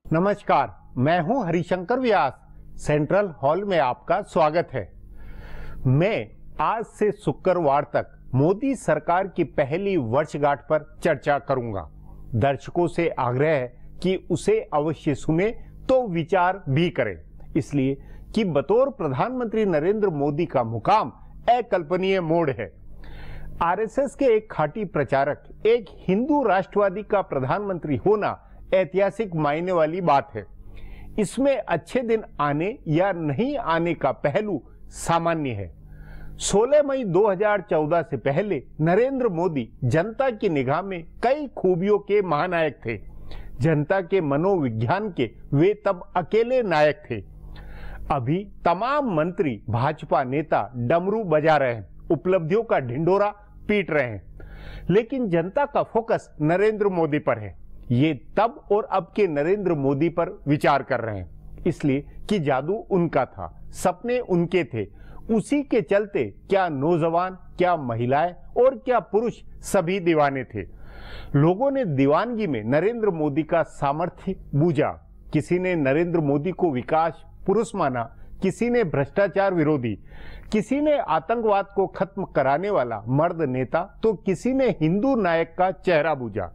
नमस्कार, मैं हूं हरिशंकर व्यास। सेंट्रल हॉल में आपका स्वागत है। मैं आज से शुक्रवार तक मोदी सरकार की पहली वर्षगांठ पर चर्चा करूंगा। दर्शकों से आग्रह है कि उसे अवश्य सुने तो विचार भी करें, इसलिए कि बतौर प्रधानमंत्री नरेंद्र मोदी का मुकाम अकल्पनीय मोड़ है। आरएसएस के एक खाटी प्रचारक, एक हिंदू राष्ट्रवादी का प्रधानमंत्री होना ऐतिहासिक मायने वाली बात है। इसमें अच्छे दिन आने या नहीं आने का पहलू सामान्य है। 16 मई 2014 से पहले नरेंद्र मोदी जनता की निगाह में कई खूबियों के महानायक थे। जनता के मनोविज्ञान के वे तब अकेले नायक थे। अभी तमाम मंत्री भाजपा नेता डमरू बजा रहे हैं, उपलब्धियों का ढिंढोरा पीट रहे हैं, लेकिन जनता का फोकस नरेंद्र मोदी पर है। ये तब और अब के नरेंद्र मोदी पर विचार कर रहे हैं, इसलिए कि जादू उनका था, सपने उनके थे। उसी के चलते क्या नौजवान, क्या महिलाएं और क्या पुरुष सभी दीवाने थे। लोगों ने दीवानगी में नरेंद्र मोदी का सामर्थ्य बूझा। किसी ने नरेंद्र मोदी को विकास पुरुष माना, किसी ने भ्रष्टाचार विरोधी, किसी ने आतंकवाद को खत्म कराने वाला मर्द नेता, तो किसी ने हिंदू नायक का चेहरा बूझा।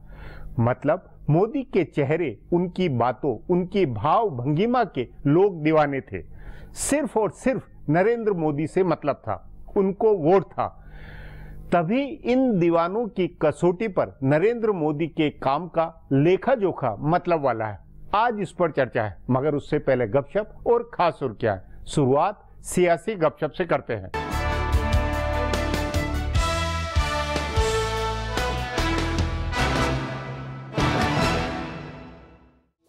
मतलब मोदी के चेहरे, उनकी बातों, उनकी भाव भंगिमा के लोग दीवाने थे। सिर्फ और सिर्फ नरेंद्र मोदी से मतलब था, उनको वोट था। तभी इन दीवानों की कसौटी पर नरेंद्र मोदी के काम का लेखा जोखा मतलब वाला है। आज इस पर चर्चा है, मगर उससे पहले गपशप और खास सुर्खियां। शुरुआत सियासी गपशप से करते हैं।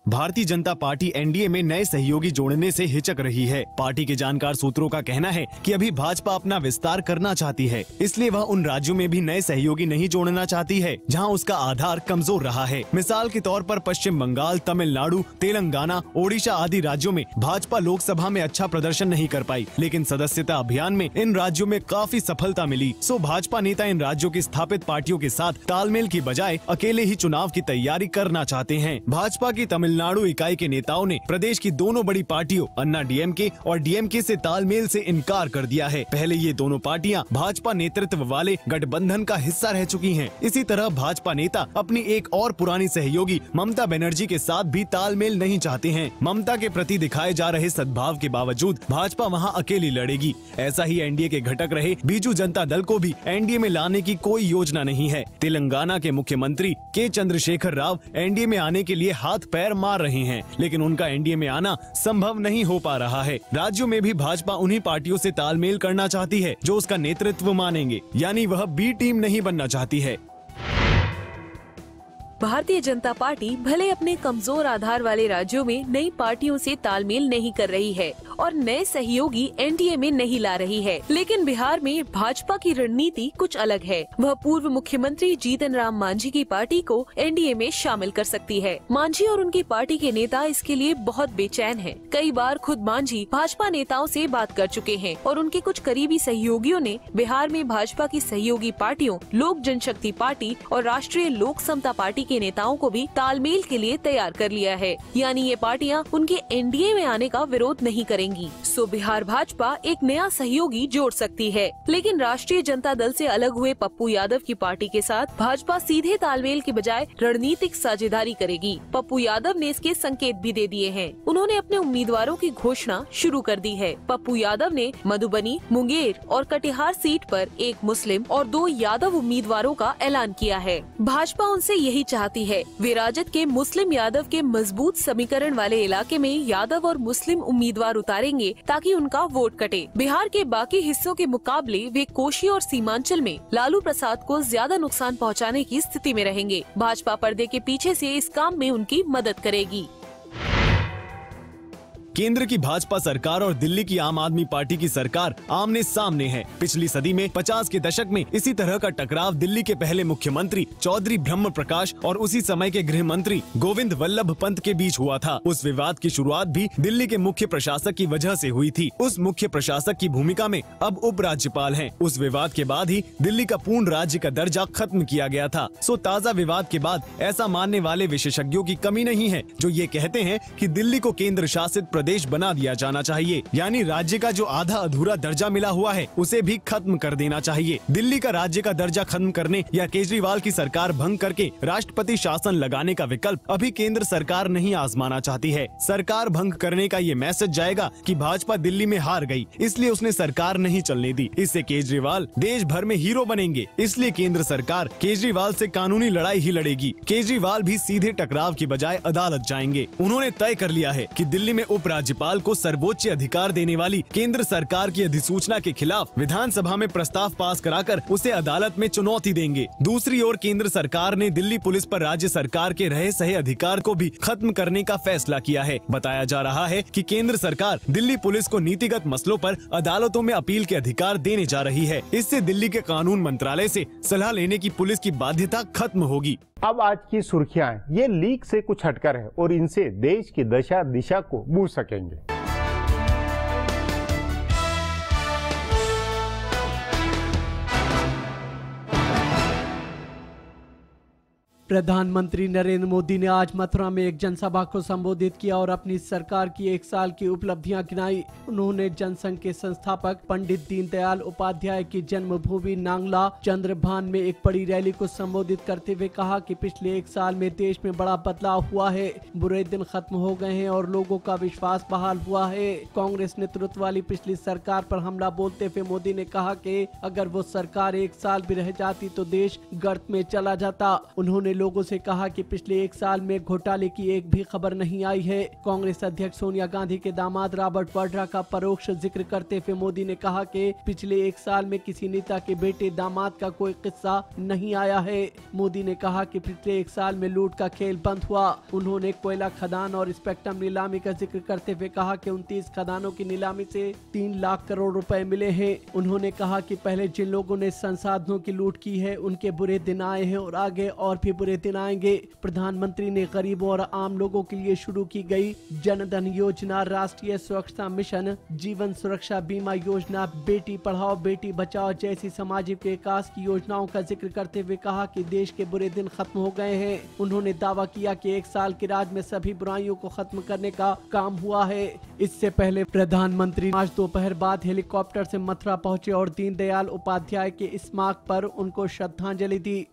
भारतीय जनता पार्टी एनडीए में नए सहयोगी जोड़ने से हिचक रही है। पार्टी के जानकार सूत्रों का कहना है कि अभी भाजपा अपना विस्तार करना चाहती है, इसलिए वह उन राज्यों में भी नए सहयोगी नहीं जोड़ना चाहती है जहां उसका आधार कमजोर रहा है। मिसाल के तौर पर पश्चिम बंगाल, तमिलनाडु, तेलंगाना, ओडिशा आदि राज्यों में भाजपा लोकसभा में अच्छा प्रदर्शन नहीं कर पाई, लेकिन सदस्यता अभियान में इन राज्यों में काफी सफलता मिली। सो भाजपा नेता इन राज्यों की स्थापित पार्टियों के साथ तालमेल की बजाय अकेले ही चुनाव की तैयारी करना चाहते हैं। भाजपा की तमिलनाडु इकाई के नेताओं ने प्रदेश की दोनों बड़ी पार्टियों अन्ना डीएमके और डीएमके से तालमेल से इनकार कर दिया है। पहले ये दोनों पार्टियां भाजपा नेतृत्व वाले गठबंधन का हिस्सा रह चुकी हैं। इसी तरह भाजपा नेता अपनी एक और पुरानी सहयोगी ममता बनर्जी के साथ भी तालमेल नहीं चाहते हैं। ममता के प्रति दिखाए जा रहे सद्भाव के बावजूद भाजपा वहां अकेली लड़ेगी। ऐसा ही एनडीए के घटक रहे बीजू जनता दल को भी एनडीए में लाने की कोई योजना नहीं है। तेलंगाना के मुख्यमंत्री के चंद्रशेखर राव एनडीए में आने के लिए हाथ पैर मार रहे हैं, लेकिन उनका एनडीए में आना संभव नहीं हो पा रहा है। राज्यों में भी भाजपा उन्हीं पार्टियों से तालमेल करना चाहती है जो उसका नेतृत्व मानेंगे, यानी वह बी टीम नहीं बनना चाहती है। भारतीय जनता पार्टी भले अपने कमजोर आधार वाले राज्यों में नई पार्टियों से तालमेल नहीं कर रही है और नए सहयोगी एनडीए में नहीं ला रही है, लेकिन बिहार में भाजपा की रणनीति कुछ अलग है। वह पूर्व मुख्यमंत्री जीतन राम मांझी की पार्टी को एनडीए में शामिल कर सकती है। मांझी और उनकी पार्टी के नेता इसके लिए बहुत बेचैन हैं। कई बार खुद मांझी भाजपा नेताओं से बात कर चुके हैं और उनके कुछ करीबी सहयोगियों ने बिहार में भाजपा की सहयोगी पार्टियों लोक जनशक्ति पार्टी और राष्ट्रीय लोक समता पार्टी के नेताओं को भी तालमेल के लिए तैयार कर लिया है, यानी ये पार्टियां उनके एनडीए में आने का विरोध नहीं करेंगी। सो बिहार भाजपा एक नया सहयोगी जोड़ सकती है, लेकिन राष्ट्रीय जनता दल से अलग हुए पप्पू यादव की पार्टी के साथ भाजपा सीधे तालमेल के बजाय रणनीतिक साझेदारी करेगी। पप्पू यादव ने इसके संकेत भी दे दिए हैं। उन्होंने अपने उम्मीदवारों की घोषणा शुरू कर दी है। पप्पू यादव ने मधुबनी, मुंगेर और कटिहार सीट पर एक मुस्लिम और 2 यादव उम्मीदवारों का ऐलान किया है। भाजपा उनसे यही चाहती है। वे राजद के मुस्लिम यादव के मजबूत समीकरण वाले इलाके में यादव और मुस्लिम उम्मीदवार उतारेंगे ताकि उनका वोट कटे। बिहार के बाकी हिस्सों के मुकाबले वे कोशी और सीमांचल में लालू प्रसाद को ज्यादा नुकसान पहुंचाने की स्थिति में रहेंगे। भाजपा पर्दे के पीछे से इस काम में उनकी मदद करेगी। केंद्र की भाजपा सरकार और दिल्ली की आम आदमी पार्टी की सरकार आमने सामने है। पिछली सदी में 50 के दशक में इसी तरह का टकराव दिल्ली के पहले मुख्यमंत्री चौधरी ब्रह्म प्रकाश और उसी समय के गृह मंत्री गोविंद वल्लभ पंत के बीच हुआ था। उस विवाद की शुरुआत भी दिल्ली के मुख्य प्रशासक की वजह से हुई थी। उस मुख्य प्रशासक की भूमिका में अब उप राज्यपाल हैं। उस विवाद के बाद ही दिल्ली का पूर्ण राज्य का दर्जा खत्म किया गया था। सो ताज़ा विवाद के बाद ऐसा मानने वाले विशेषज्ञों की कमी नहीं है जो ये कहते हैं कि दिल्ली को केंद्र शासित प्रदेश बना दिया जाना चाहिए, यानी राज्य का जो आधा अधूरा दर्जा मिला हुआ है उसे भी खत्म कर देना चाहिए। दिल्ली का राज्य का दर्जा खत्म करने या केजरीवाल की सरकार भंग करके राष्ट्रपति शासन लगाने का विकल्प अभी केंद्र सरकार नहीं आजमाना चाहती है। सरकार भंग करने का ये मैसेज जाएगा कि भाजपा दिल्ली में हार गई, इसलिए उसने सरकार नहीं चलने दी। इससे केजरीवाल देश भर में हीरो बनेंगे, इसलिए केंद्र सरकार केजरीवाल से कानूनी लड़ाई ही लड़ेगी। केजरीवाल भी सीधे टकराव की बजाय अदालत जाएंगे। उन्होंने तय कर लिया है कि दिल्ली में उपराज्यपाल को सर्वोच्च अधिकार देने वाली केंद्र सरकार की अधिसूचना के खिलाफ विधानसभा में प्रस्ताव पास कराकर उसे अदालत में चुनौती देंगे। दूसरी ओर केंद्र सरकार ने दिल्ली पुलिस पर राज्य सरकार के रहे सहे अधिकार को भी खत्म करने का फैसला किया है। बताया जा रहा है कि केंद्र सरकार दिल्ली पुलिस को नीतिगत मसलों पर अदालतों में अपील के अधिकार देने जा रही है। इससे दिल्ली के कानून मंत्रालय से सलाह लेने की पुलिस की बाध्यता खत्म होगी। अब आज की सुर्खियां ये लीक से कुछ हटकर है और इनसे देश की दशा दिशा को बूझ सकेंगे। प्रधानमंत्री नरेंद्र मोदी ने आज मथुरा में एक जनसभा को संबोधित किया और अपनी सरकार की 1 साल की उपलब्धियां गिनाई। उन्होंने जनसंघ के संस्थापक पंडित दीनदयाल उपाध्याय की जन्मभूमि नांगला चंद्रभान में एक बड़ी रैली को संबोधित करते हुए कहा कि पिछले 1 साल में देश में बड़ा बदलाव हुआ है, बुरे दिन खत्म हो गए हैं और लोगों का विश्वास बहाल हुआ है। कांग्रेस नेतृत्व वाली पिछली सरकार पर हमला बोलते हुए मोदी ने कहा कि अगर वो सरकार 1 साल भी रह जाती तो देश गर्त में चला जाता। उन्होंने लोगों से कहा कि पिछले 1 साल में घोटाले की एक भी खबर नहीं आई है। कांग्रेस अध्यक्ष सोनिया गांधी के दामाद रॉबर्ट वाड्रा का परोक्ष जिक्र करते हुए मोदी ने कहा कि पिछले 1 साल में किसी नेता के बेटे दामाद का कोई किस्सा नहीं आया है। मोदी ने कहा कि पिछले 1 साल में लूट का खेल बंद हुआ। उन्होंने कोयला खदान और स्पेक्ट्रम नीलामी का जिक्र करते हुए कहा कि 29 खदानों की नीलामी से 3 लाख करोड़ रुपए मिले हैं। उन्होंने कहा कि पहले जिन लोगों ने संसाधनों की लूट की है उनके बुरे दिन आए हैं और आगे और भी बुरे दिन आएंगे। प्रधानमंत्री ने गरीबों और आम लोगों के लिए शुरू की गई जनधन योजना, राष्ट्रीय सुरक्षा मिशन, जीवन सुरक्षा बीमा योजना, बेटी पढ़ाओ बेटी बचाओ जैसी सामाजिक विकास की योजनाओं का जिक्र करते हुए कहा कि देश के बुरे दिन खत्म हो गए हैं। उन्होंने दावा किया कि 1 साल के राज में सभी बुराइयों को खत्म करने का काम हुआ है। इससे पहले प्रधानमंत्री आज दोपहर बाद हेलीकॉप्टर से मथुरा पहुंचे और दीनदयाल उपाध्याय के स्मारक पर उनको श्रद्धांजलि दी।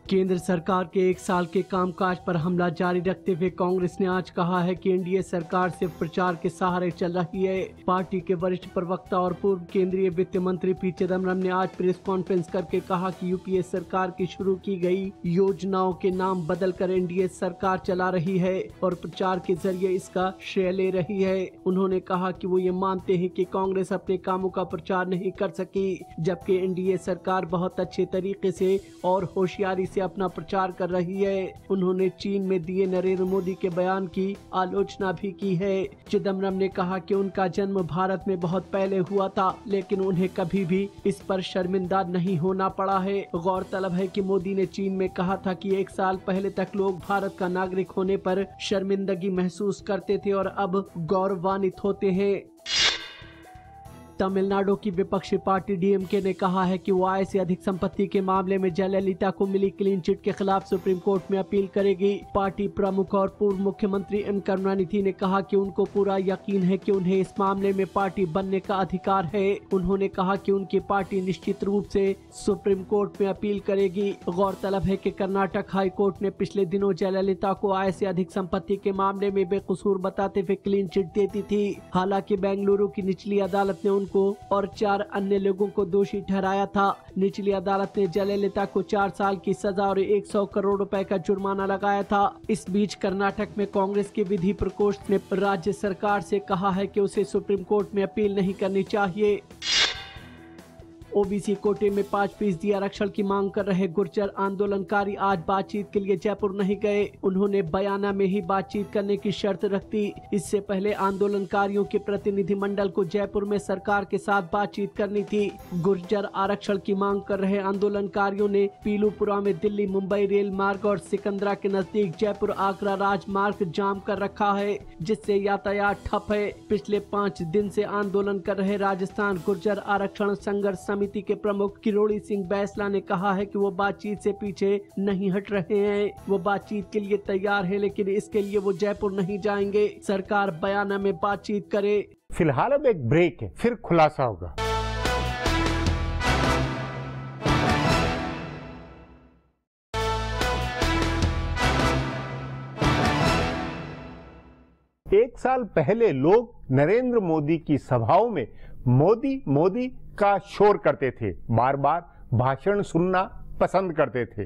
केंद्र सरकार के 1 साल के कामकाज पर हमला जारी रखते हुए कांग्रेस ने आज कहा है कि एनडीए सरकार सिर्फ प्रचार के सहारे चल रही है। पार्टी के वरिष्ठ प्रवक्ता और पूर्व केंद्रीय वित्त मंत्री पी चिदम्बरम ने आज प्रेस कॉन्फ्रेंस करके कहा कि यूपीए सरकार की शुरू की गई योजनाओं के नाम बदलकर एनडीए सरकार चला रही है और प्रचार के जरिए इसका श्रेय ले रही है। उन्होंने कहा कि वो ये मानते हैं कि कांग्रेस अपने कामों का प्रचार नहीं कर सकी, जबकि एनडीए सरकार बहुत अच्छे तरीके से और होशियारी से अपना प्रचार कर रही है। उन्होंने चीन में दिए नरेंद्र मोदी के बयान की आलोचना भी की है। चिदम्बरम ने कहा कि उनका जन्म भारत में बहुत पहले हुआ था, लेकिन उन्हें कभी भी इस पर शर्मिंदा नहीं होना पड़ा है। गौरतलब है कि मोदी ने चीन में कहा था कि 1 साल पहले तक लोग भारत का नागरिक होने पर शर्मिंदगी महसूस करते थे और अब गौरवान्वित होते हैं। तमिलनाडु की विपक्षी पार्टी डीएमके ने कहा है कि वो आय से अधिक संपत्ति के मामले में जयललिता को मिली क्लीन चिट के खिलाफ सुप्रीम कोर्ट में अपील करेगी। पार्टी प्रमुख और पूर्व मुख्यमंत्री एन करुणानिधि ने कहा कि उनको पूरा यकीन है कि उन्हें इस मामले में पार्टी बनने का अधिकार है। उन्होंने कहा कि उनकी पार्टी निश्चित रूप से सुप्रीम कोर्ट में अपील करेगी। गौरतलब है कि कर्नाटक हाई कोर्ट ने पिछले दिनों जयललिता को आय से अधिक संपत्ति के मामले में बेकसूर बताते हुए क्लीन चिट देती थी। हालांकि बेंगलुरु की निचली अदालत ने उनको और 4 अन्य लोगों को दोषी ठहराया था। निचली अदालत ने जयललिता को 4 साल की सजा और 100 करोड़ रुपए का जुर्माना लगाया था। इस बीच कर्नाटक में कांग्रेस के विधि प्रकोष्ठ ने राज्य सरकार से कहा है कि उसे सुप्रीम कोर्ट में अपील नहीं करनी चाहिए। ओबीसी कोटे में 5% आरक्षण की मांग कर रहे गुर्जर आंदोलनकारी आज बातचीत के लिए जयपुर नहीं गए। उन्होंने बयाना में ही बातचीत करने की शर्त रख दी। इससे पहले आंदोलनकारियों के प्रतिनिधिमंडल को जयपुर में सरकार के साथ बातचीत करनी थी। गुर्जर आरक्षण की मांग कर रहे आंदोलनकारियों ने पीलूपुरा में दिल्ली मुंबई रेल मार्ग और सिकंदरा के नजदीक जयपुर आगरा राजमार्ग जाम कर रखा है, जिससे यातायात ठप है। पिछले 5 दिन से आंदोलन कर रहे राजस्थान गुर्जर आरक्षण संघर्ष समिति के प्रमुख किरोड़ी सिंह बैसला ने कहा है कि वो बातचीत से पीछे नहीं हट रहे हैं। वो बातचीत के लिए तैयार है, लेकिन इसके लिए वो जयपुर नहीं जाएंगे। सरकार बयाना में बातचीत करे। फिलहाल अब एक ब्रेक है, फिर खुलासा होगा। एक साल पहले लोग नरेंद्र मोदी की सभाओं में मोदी मोदी का शोर करते थे, बार बार भाषण सुनना पसंद करते थे।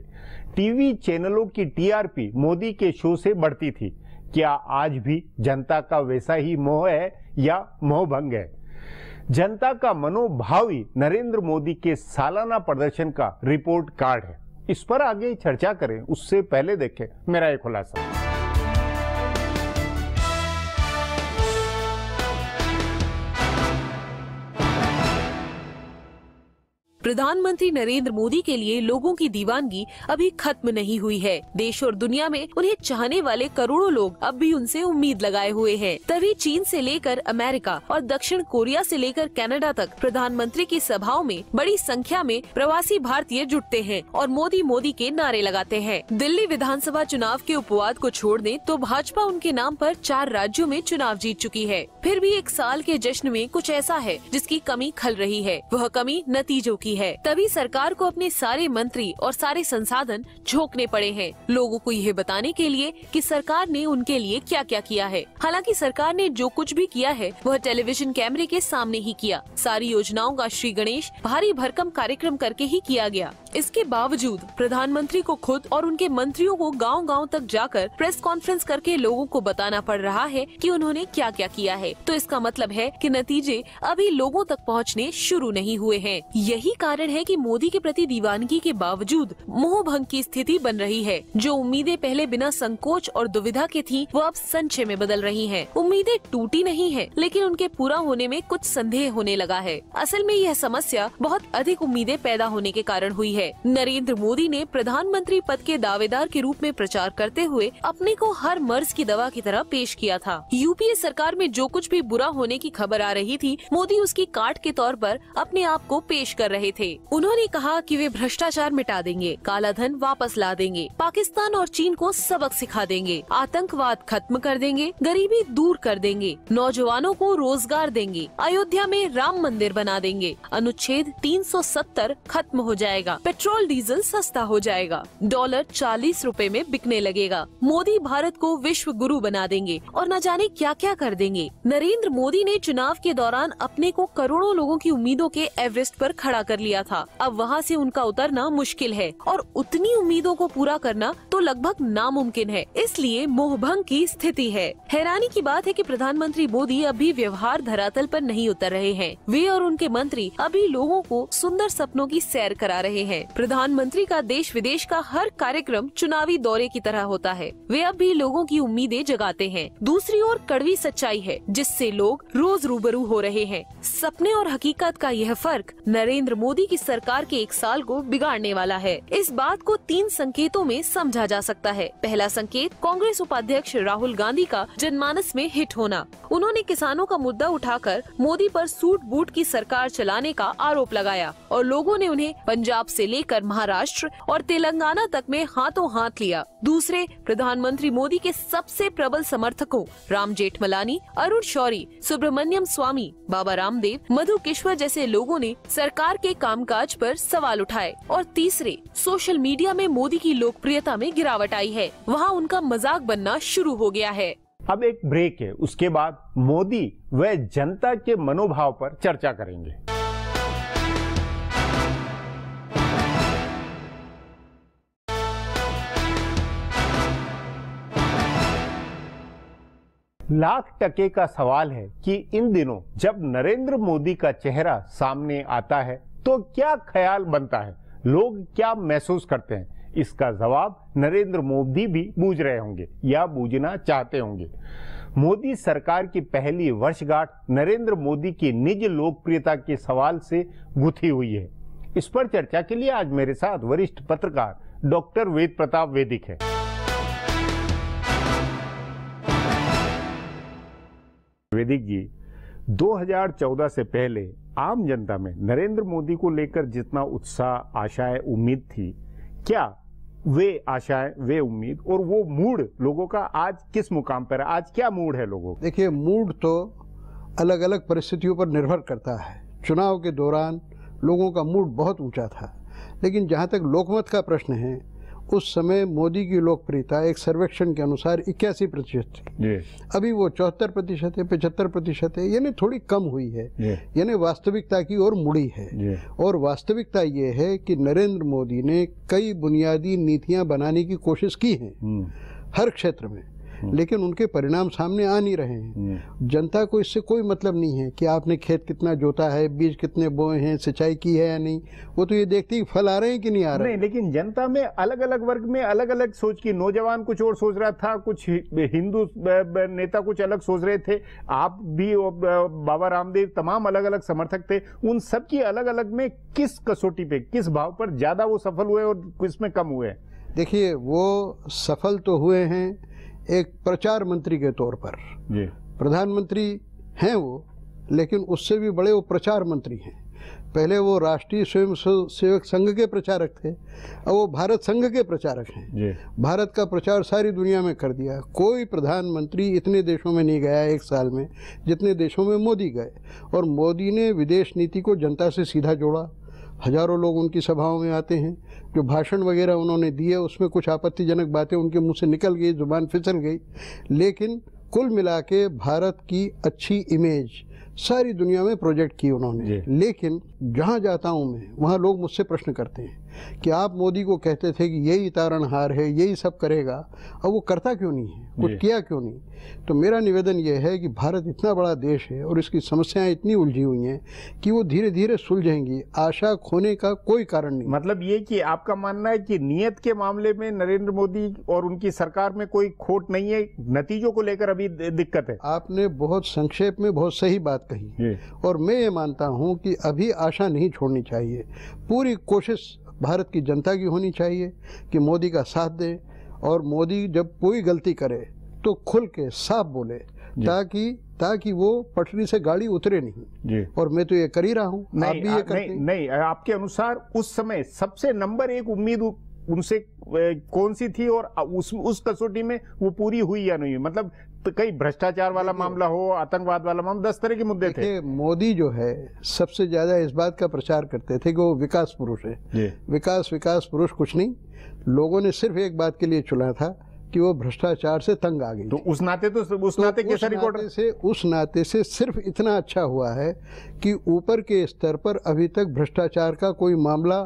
टीवी चैनलों की टीआरपी मोदी के शो से बढ़ती थी। क्या आज भी जनता का वैसा ही मोह है या मोहभंग है? जनता का मनोभाव ही नरेंद्र मोदी के सालाना प्रदर्शन का रिपोर्ट कार्ड है। इस पर आगे चर्चा करें, उससे पहले देखें मेरा एक खुलासा। प्रधानमंत्री नरेंद्र मोदी के लिए लोगों की दीवानगी अभी खत्म नहीं हुई है। देश और दुनिया में उन्हें चाहने वाले करोड़ों लोग अब भी उनसे उम्मीद लगाए हुए हैं। तभी चीन से लेकर अमेरिका और दक्षिण कोरिया से लेकर कनाडा तक प्रधानमंत्री की सभाओं में बड़ी संख्या में प्रवासी भारतीय जुटते हैं और मोदी मोदी के नारे लगाते हैं। दिल्ली विधानसभा चुनाव के उपवाद को छोड़ दें तो भाजपा उनके नाम पर 4 राज्यों में चुनाव जीत चुकी है। फिर भी एक साल के जश्न में कुछ ऐसा है जिसकी कमी खल रही है। वह कमी नतीजों की है। तभी सरकार को अपने सारे मंत्री और सारे संसाधन झोंकने पड़े हैं लोगों को यह बताने के लिए कि सरकार ने उनके लिए क्या क्या किया है। हालांकि सरकार ने जो कुछ भी किया है वह टेलीविजन कैमरे के सामने ही किया। सारी योजनाओं का श्री गणेश भारी भरकम कार्यक्रम करके ही किया गया। इसके बावजूद प्रधानमंत्री को खुद और उनके मंत्रियों को गांव-गांव तक जाकर प्रेस कॉन्फ्रेंस करके लोगों को बताना पड़ रहा है कि उन्होंने क्या क्या किया है। तो इसका मतलब है कि नतीजे अभी लोगों तक पहुंचने शुरू नहीं हुए हैं। यही कारण है कि मोदी के प्रति दीवानगी के बावजूद मोहभंग की स्थिति बन रही है। जो उम्मीदें पहले बिना संकोच और दुविधा के थी, वो अब संशय में बदल रही हैं। उम्मीदें टूटी नहीं है, लेकिन उनके पूरा होने में कुछ संदेह होने लगा है। असल में यह समस्या बहुत अधिक उम्मीदें पैदा होने के कारण हुई है। नरेंद्र मोदी ने प्रधानमंत्री पद के दावेदार के रूप में प्रचार करते हुए अपने को हर मर्ज की दवा की तरह पेश किया था। यूपीए सरकार में जो कुछ भी बुरा होने की खबर आ रही थी, मोदी उसकी काट के तौर पर अपने आप को पेश कर रहे थे। उन्होंने कहा कि वे भ्रष्टाचार मिटा देंगे, काला धन वापस ला देंगे, पाकिस्तान और चीन को सबक सिखा देंगे, आतंकवाद खत्म कर देंगे, गरीबी दूर कर देंगे, नौजवानों को रोजगार देंगे, अयोध्या में राम मंदिर बना देंगे, अनुच्छेद 370 खत्म हो जाएगा, पेट्रोल डीजल सस्ता हो जाएगा, डॉलर 40 रुपए में बिकने लगेगा, मोदी भारत को विश्व गुरु बना देंगे और न जाने क्या क्या कर देंगे। नरेंद्र मोदी ने चुनाव के दौरान अपने को करोड़ों लोगों की उम्मीदों के एवरेस्ट पर खड़ा कर लिया था। अब वहाँ से उनका उतरना मुश्किल है और उतनी उम्मीदों को पूरा करना तो लगभग नामुमकिन है। इसलिए मोहभंग की स्थिति है। हैरानी की बात है कि प्रधानमंत्री मोदी अभी व्यवहार धरातल पर नहीं उतर रहे हैं। वे और उनके मंत्री अभी लोगों को सुंदर सपनों की सैर करा रहे हैं। प्रधानमंत्री का देश विदेश का हर कार्यक्रम चुनावी दौरे की तरह होता है। वे अब भी लोगों की उम्मीदें जगाते हैं। दूसरी ओर कड़वी सच्चाई है जिससे लोग रोज रूबरू हो रहे हैं। सपने और हकीकत का यह फर्क नरेंद्र मोदी की सरकार के 1 साल को बिगाड़ने वाला है। इस बात को 3 संकेतों में समझा जा सकता है। पहला संकेत कांग्रेस उपाध्यक्ष राहुल गांधी का जनमानस में हिट होना। उन्होंने किसानों का मुद्दा उठाकर मोदी पर सूट बूट की सरकार चलाने का आरोप लगाया और लोगों ने उन्हें पंजाब से लेकर महाराष्ट्र और तेलंगाना तक में हाथों हाथ लिया। दूसरे, प्रधानमंत्री मोदी के सबसे प्रबल समर्थकों राम जेठमलानी, अरुण शौरी, सुब्रमण्यम स्वामी, बाबा रामदेव, मधु किश्वर जैसे लोगों ने सरकार के कामकाज पर सवाल उठाए। और तीसरे, सोशल मीडिया में मोदी की लोकप्रियता में गिरावट आई है। वहाँ उनका मजाक बनना शुरू हो गया है। अब एक ब्रेक है, उसके बाद मोदी व जनता के मनोभाव पर चर्चा करेंगे। लाख टके का सवाल है कि इन दिनों जब नरेंद्र मोदी का चेहरा सामने आता है तो क्या ख्याल बनता है, लोग क्या महसूस करते हैं? इसका जवाब नरेंद्र मोदी भी बूझ रहे होंगे या बूझना चाहते होंगे। मोदी सरकार की पहली वर्षगांठ नरेंद्र मोदी की निज लोकप्रियता के सवाल से गुथी हुई है। इस पर चर्चा के लिए आज मेरे साथ वरिष्ठ पत्रकार डॉक्टर वेद प्रताप वैदिक है। वैदिक जी, 2014 से पहले आम जनता में नरेंद्र मोदी को लेकर जितना उत्साह, आशाएं, उम्मीद थी, क्या वे आशाएं, वे उम्मीद और वो मूड लोगों का आज किस मुकाम पर है? आज क्या मूड है लोगों का? देखिए, मूड तो अलग अलग परिस्थितियों पर निर्भर करता है। चुनाव के दौरान लोगों का मूड बहुत ऊंचा था, लेकिन जहां तक लोकमत का प्रश्न है, उस समय मोदी की लोकप्रियता एक सर्वेक्षण के अनुसार 81% थी। अभी वो 74% है, 75% है, यानी थोड़ी कम हुई है, यानी वास्तविकता की ओर मुड़ी है। और वास्तविकता ये है कि नरेंद्र मोदी ने कई बुनियादी नीतियां बनाने की कोशिश की है हर क्षेत्र में, लेकिन उनके परिणाम सामने आ नहीं रहे हैं। जनता को इससे कोई मतलब नहीं है कि आपने खेत कितना जोता है, बीज कितने बोए हैं, सिंचाई की है या नहीं। वो तो ये देखती है फल आ रहे हैं कि नहीं आ रहे हैं। नहीं, लेकिन जनता में अलग अलग वर्ग में अलग अलग सोच की, नौजवान कुछ और सोच रहा था, कुछ हिंदू नेता कुछ अलग सोच रहे थे, आप भी, बाबा रामदेव, तमाम अलग अलग समर्थक थे। उन सब की अलग अलग में किस कसौटी पे, किस भाव पर ज्यादा वो सफल हुए और किसमें कम हुए? देखिए, वो सफल तो हुए हैं एक प्रचार मंत्री के तौर पर। प्रधानमंत्री हैं वो, लेकिन उससे भी बड़े वो प्रचार मंत्री हैं। पहले वो राष्ट्रीय स्वयं सेवक संघ के प्रचारक थे, अब वो भारत संघ के प्रचारक हैं। भारत का प्रचार सारी दुनिया में कर दिया। कोई प्रधानमंत्री इतने देशों में नहीं गया एक साल में जितने देशों में मोदी गए। और मोदी ने विदेश नीति को जनता से सीधा जोड़ा। हजारों लोग उनकी सभाओं में आते हैं। जो भाषण वगैरह उन्होंने दिए, उसमें कुछ आपत्तिजनक बातें उनके मुंह से निकल गई, जुबान फिसल गई, लेकिन कुल मिला के भारत की अच्छी इमेज सारी दुनिया में प्रोजेक्ट की उन्होंने। लेकिन जहाँ जाता हूँ मैं, वहाँ लोग मुझसे प्रश्न करते हैं कि आप मोदी को कहते थे कि यही तारणहार है, यही सब करेगा, अब वो करता क्यों नहीं है, कुछ किया क्यों नहीं? तो मेरा निवेदन ये है कि भारत इतना बड़ा देश है और इसकी समस्याएं इतनी उलझी हुई हैं कि वो धीरे धीरे सुलझेंगी। आशा खोने का कोई कारण नहीं। मतलब ये कि आपका मानना है कि नियत के मामले में नरेंद्र मोदी और उनकी सरकार में कोई खोट नहीं है, नतीजों को लेकर अभी दिक्कत है? आपने बहुत संक्षेप में बहुत सही बात कही, और मैं ये मानता हूँ कि अभी आशा नहीं छोड़नी चाहिए। पूरी कोशिश भारत की जनता की होनी चाहिए कि मोदी का साथ दें, और मोदी जब कोई गलती करे तो खुल के साफ बोले, ताकि वो पटरी से गाड़ी उतरे नहीं। और मैं तो ये कर ही रहा हूँ, आप भी ये करते हैं। नहीं, आपके अनुसार उस समय सबसे नंबर 1 उम्मीद उनसे कौन सी थी, और उस कसौटी में वो पूरी हुई या नहीं? मतलब तो कई भ्रष्टाचार वाला मामला हो, आतंकवाद वाला मामला, 10 तरह के मुद्दे थे। मोदी जो है सबसे ज्यादा इस बात का प्रचार करते थे कि वो विकास पुरुष है। विकास पुरुष कुछ नहीं, लोगों ने सिर्फ एक बात के लिए चुना था कि वो भ्रष्टाचार से तंग आ गई। तो उस नाते कैसा रिकॉर्ड? उस नाते से सिर्फ इतना अच्छा हुआ है कि ऊपर के स्तर पर अभी तक भ्रष्टाचार का कोई मामला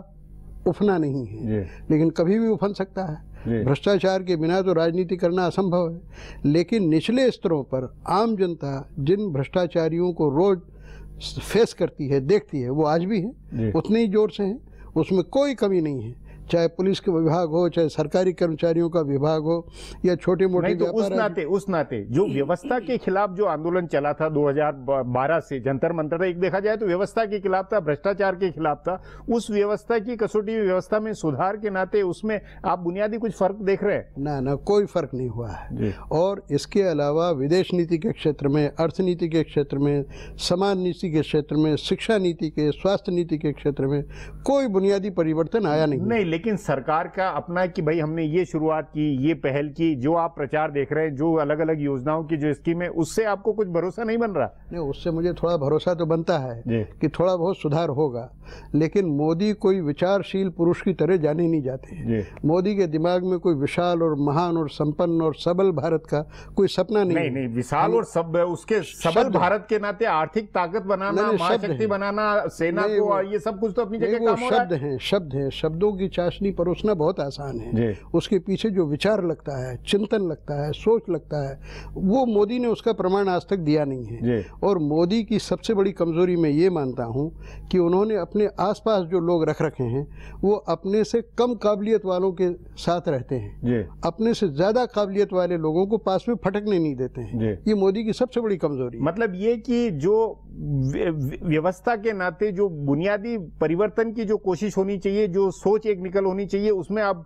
उफना नहीं है, लेकिन कभी भी उफन सकता है। भ्रष्टाचार के बिना तो राजनीति करना असंभव है। लेकिन निचले स्तरों पर आम जनता जिन भ्रष्टाचारियों को रोज फेस करती है, देखती है, वो आज भी हैं, उतने ही जोर से हैं, उसमें कोई कमी नहीं है। चाहे पुलिस के विभाग हो, चाहे सरकारी कर्मचारियों का विभाग हो, या छोटे मोटे तो उस नाते जो व्यवस्था के खिलाफ जो आंदोलन चला था 2012 से, जंतर मंतर, एक देखा जाए तो व्यवस्था के खिलाफ था, भ्रष्टाचार के खिलाफ था। उस व्यवस्था की कसौटी व्यवस्था में सुधार के नाते उसमें आप बुनियादी कुछ फर्क देख रहे हैं? ना, कोई फर्क नहीं हुआ है। और इसके अलावा विदेश नीति के क्षेत्र में, अर्थनीति के क्षेत्र में, समाज नीति के क्षेत्र में, शिक्षा नीति के, स्वास्थ्य नीति के क्षेत्र में कोई बुनियादी परिवर्तन आया नहीं। लेकिन सरकार का अपना कि भाई हमने ये शुरुआत की, ये पहल की, जो आप प्रचार देख रहे हैं, जो अलग अलग योजनाओं की जो स्कीम है, उससे आपको कुछ भरोसा नहीं बन रहा? नहीं, उससे मुझे थोड़ा भरोसा तो बनता है कि थोड़ा बहुत सुधार होगा। लेकिन मोदी कोई विचारशील पुरुष की तरह जाने नहीं जाते हैं। मोदी के दिमाग में कोई विशाल और महान और संपन्न और सबल भारत का कोई सपना नहीं। विशाल और उसके सबल भारत के नाते आर्थिक ताकत बनाना, महाशक्ति बनाना, सेना को, ये सब कुछ तो अपनी जगह काम हो रहा है। शब्द हैं, शब्दों की चाशनी चाशनी परोसना बहुत आसान है, उसके पीछे जो विचार लगता है, चिंतन लगता है, सोच लगता है, वो मोदी ने उसका प्रमाण आज तक दिया नहीं है। और मोदी की सबसे बड़ी कमजोरी मैं ये मानता हूँ कि उन्होंने अपने आसपास जो लोग रख रखे हैं वो अपने से कम काबिलियत वालों के साथ रहते हैं, अपने से ज्यादा काबिलियत वाले लोगों को पास में फटकने नहीं देते हैं। ये मोदी की सबसे बड़ी कमजोरी है। मतलब ये कि जो व्यवस्था के नाते जो बुनियादी परिवर्तन की जो कोशिश होनी चाहिए, जो सोच एक निकल होनी चाहिए, उसमें आप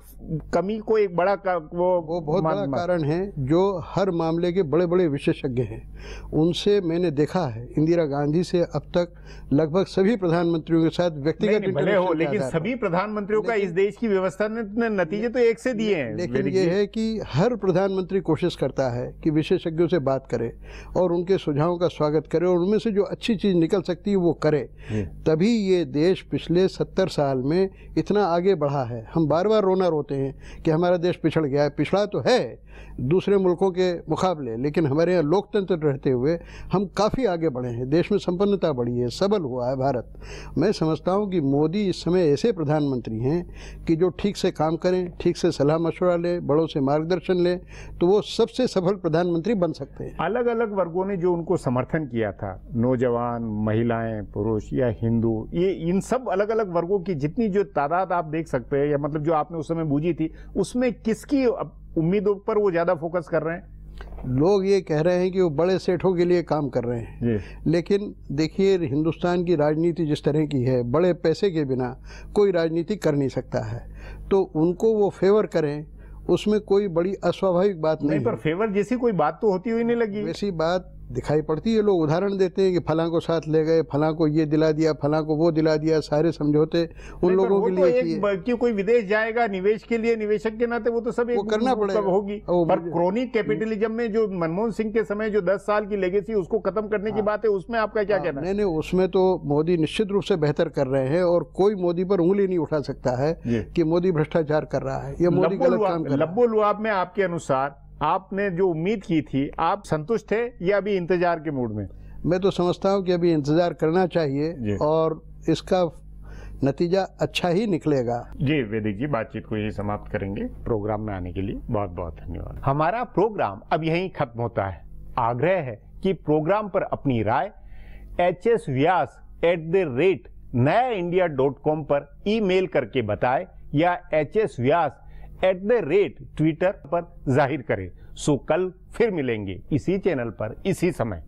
कमी को एक बड़ा वो बहुत बड़ा कारण है। जो हर मामले के बड़े बड़े विशेषज्ञ हैं उनसे मैंने देखा है, इंदिरा गांधी से अब तक लगभग सभी प्रधानमंत्रियों के साथ व्यक्तिगत भले हो, लेकिन सभी प्रधानमंत्रियों का इस देश की व्यवस्था ने नतीजे तो एक से दिए हैं। लेकिन ये है कि हर प्रधानमंत्री कोशिश करता है कि विशेषज्ञों से बात करे और उनके सुझावों का स्वागत करे और उनमें से जो अच्छी चीज निकल सकती है वो करे। तभी ये देश पिछले 70 साल में इतना आगे बढ़ा है। हम बार बार रोते हैं कि हमारा देश पिछड़ गया है। पिछड़ा तो है दूसरे मुल्कों के मुकाबले, लेकिन हमारे यहाँ लोकतंत्र रहते हुए हम काफ़ी आगे बढ़े हैं। देश में संपन्नता बढ़ी है, सबल हुआ है भारत। मैं समझता हूँ कि मोदी इस समय ऐसे प्रधानमंत्री हैं कि जो ठीक से काम करें, ठीक से सलाह मशवरा लें, बड़ों से मार्गदर्शन लें, तो वो सबसे सफल प्रधानमंत्री बन सकते हैं। अलग अलग वर्गों ने जो उनको समर्थन किया था, नौजवान, महिलाएं, पुरुष या हिंदू, ये इन सब अलग अलग वर्गों की जितनी जो तादाद आप देख सकते हैं, या मतलब जो आपने उस समय बूझी थी, उसमें किसकी उम्मीदों पर वो ज्यादा फोकस कर रहे हैं? लोग ये कह रहे हैं कि वो बड़े सेठों के लिए काम कर रहे हैं, लेकिन देखिए हिंदुस्तान की राजनीति जिस तरह की है, बड़े पैसे के बिना कोई राजनीति कर नहीं सकता है। तो उनको वो फेवर करें, उसमें कोई बड़ी अस्वाभाविक बात नहीं। पर फेवर जैसी कोई बात तो होती हुई नहीं लगी। वैसी बात दिखाई पड़ती है। लोग उदाहरण देते हैं कि फलां को साथ ले गए, फलां को ये दिला दिया, फलां को वो दिला दिया, सारे समझौते उन लोगों के लिए किए। कि कोई विदेश जाएगा निवेश के लिए, निवेशक के नाते वो तो सब करना पड़ेगा होगी। पर क्रोनिक कैपिटलिज्म में जो मनमोहन सिंह के समय जो 10 साल की लेगेसी उसको खत्म करने की बात है, उसमें आपका क्या कहना है? नहीं, उसमें तो मोदी निश्चित रूप से बेहतर कर रहे हैं और कोई मोदी पर उंगली नहीं उठा सकता है कि मोदी भ्रष्टाचार कर रहा है या मोदी गलत काम कर रहा है। लब्बो लुआब में आपके अनुसार आपने जो उम्मीद की थी, आप संतुष्ट थे या अभी इंतजार के मूड में? मैं तो समझता हूं कि अभी इंतजार करना चाहिए और इसका नतीजा अच्छा ही निकलेगा। जी वैदिक जी, बातचीत को यही समाप्त करेंगे। प्रोग्राम में आने के लिए बहुत बहुत धन्यवाद। हमारा प्रोग्राम अब यहीं खत्म होता है। आग्रह है कि प्रोग्राम पर अपनी राय hsvyas@nayaindia.com पर ईमेल करके बताएं या hsvyas@Twitter पर जाहिर करें। सो कल फिर मिलेंगे इसी चैनल पर इसी समय।